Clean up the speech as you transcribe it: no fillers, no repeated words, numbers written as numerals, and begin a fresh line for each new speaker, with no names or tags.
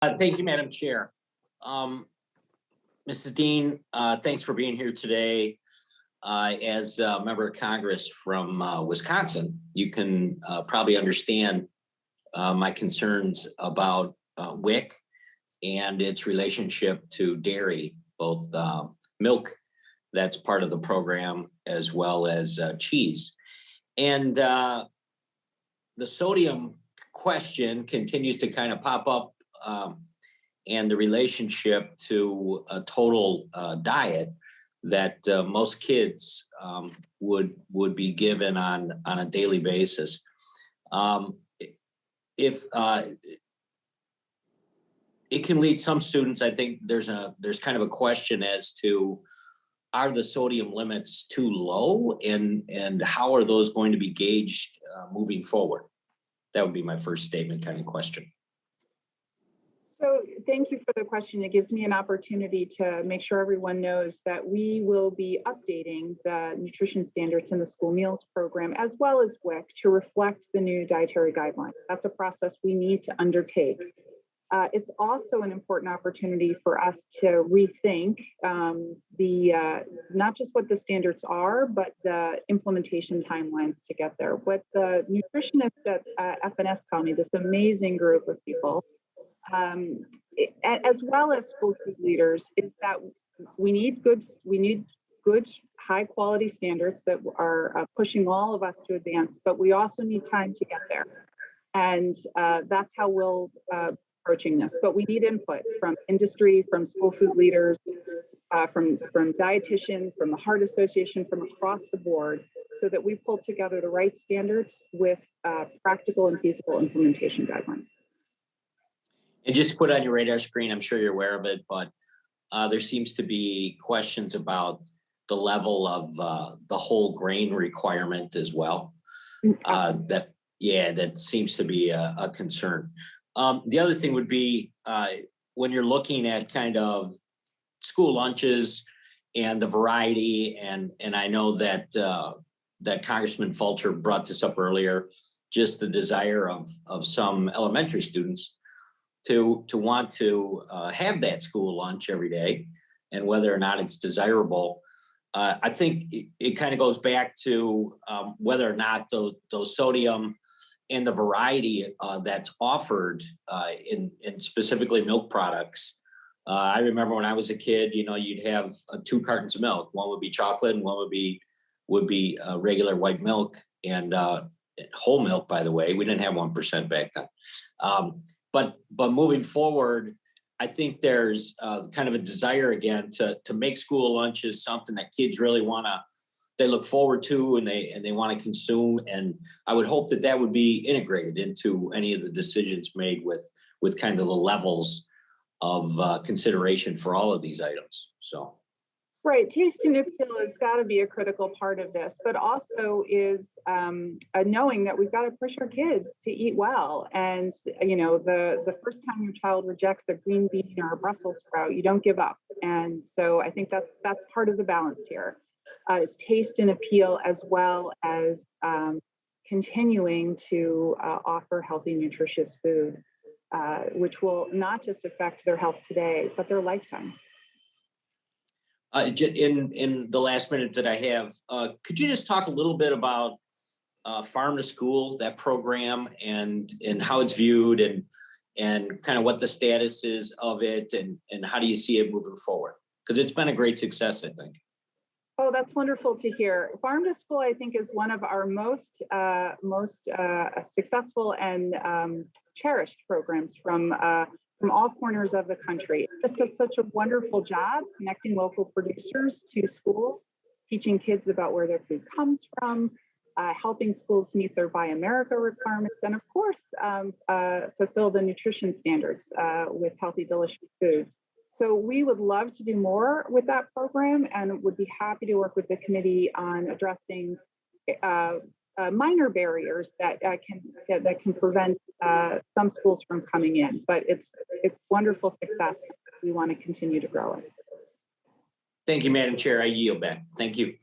Thank you, Madam Chair. Um, Mrs. Dean, thanks for being here today. As a member of Congress from Wisconsin, you can probably understand my concerns about WIC and its relationship to dairy, both milk that's part of the program as well as cheese. And the sodium question continues to kind of pop up, and the relationship to a total diet that most kids would be given on a daily basis. If it can lead some students, I think there's kind of a question as to, are the sodium limits too low, and how are those going to be gauged moving forward? That would be my first statement kind of question.
So thank you for the question. It gives me an opportunity to make sure everyone knows that we will be updating the nutrition standards in the school meals program as well as WIC to reflect the new dietary guidelines. That's a process we need to undertake. It's also an important opportunity for us to rethink not just what the standards are, but the implementation timelines to get there. What the nutritionists at FNS tell me, this amazing group of people, as well as school food leaders, is that we need good high quality standards that are pushing all of us to advance, but we also need time to get there. And that's how we'll approaching this. But we need input from industry, from school food leaders, from dietitians, from the Heart Association, from across the board, so that we pull together the right standards with practical and feasible implementation guidelines.
And just to put on your radar screen, I'm sure you're aware of it, but there seems to be questions about the level of the whole grain requirement as well. That seems to be a concern. The other thing would be when you're looking at kind of school lunches and the variety, and I know that that Congressman Fulcher brought this up earlier, just the desire of some elementary students to want to have that school lunch every day, and whether or not it's desirable. I think it kind of goes back to whether or not those sodium and the variety that's offered in specifically milk products. I remember when I was a kid, you'd have 2 cartons of milk. One would be chocolate, and one would be regular white milk, and whole milk. By the way, we didn't have 1% back then. But moving forward, I think there's kind of a desire again to make school lunches something that kids really they look forward to, and they want to consume. And I would hope that would be integrated into any of the decisions made with kind of the levels of consideration for all of these items. So.
Right, taste and appeal has got to be a critical part of this, but also is knowing that we've got to push our kids to eat well. And the first time your child rejects a green bean or a Brussels sprout, you don't give up. And so I think that's part of the balance here. Is taste and appeal, as well as continuing to offer healthy, nutritious food, which will not just affect their health today, but their lifetime.
In the last minute that I have, could you just talk a little bit about Farm to School, that program, and how it's viewed, and kind of what the status is of it, and how do you see it moving forward? Because it's been a great success, I think.
Oh, that's wonderful to hear. Farm to School, I think, is one of our most successful and cherished programs from all corners of the country. It just does such a wonderful job connecting local producers to schools, teaching kids about where their food comes from, helping schools meet their Buy America requirements, and of course, fulfill the nutrition standards with healthy, delicious food. So we would love to do more with that program, and would be happy to work with the committee on addressing minor barriers that can prevent some schools from coming in. But it's wonderful success. We want to continue to grow it.
Thank you, Madam Chair. I yield back. Thank you.